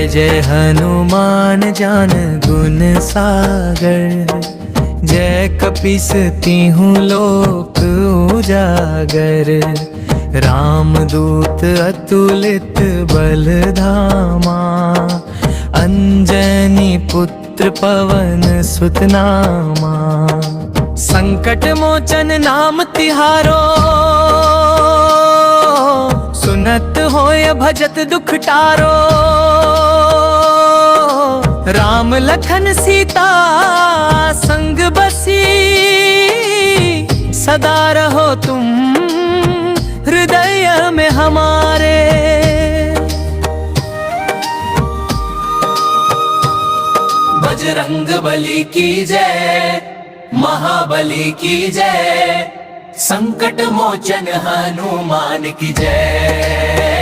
जय जय हनुमान ज्ञान गुण सागर, जय कपीस तीहूं लोक उजागर। रामदूत अतुलित बल धामा, अंजनी पुत्र पवन सुत नामा। संकट मोचन नाम तिहारो, सुनत होय भजत दुख टारो। राम लखन सीता संग बसी, सदा रहो तुम हृदय में हमारे। बजरंग बली की जय, महाबली की जय, संकट मोचन हनुमान की जय।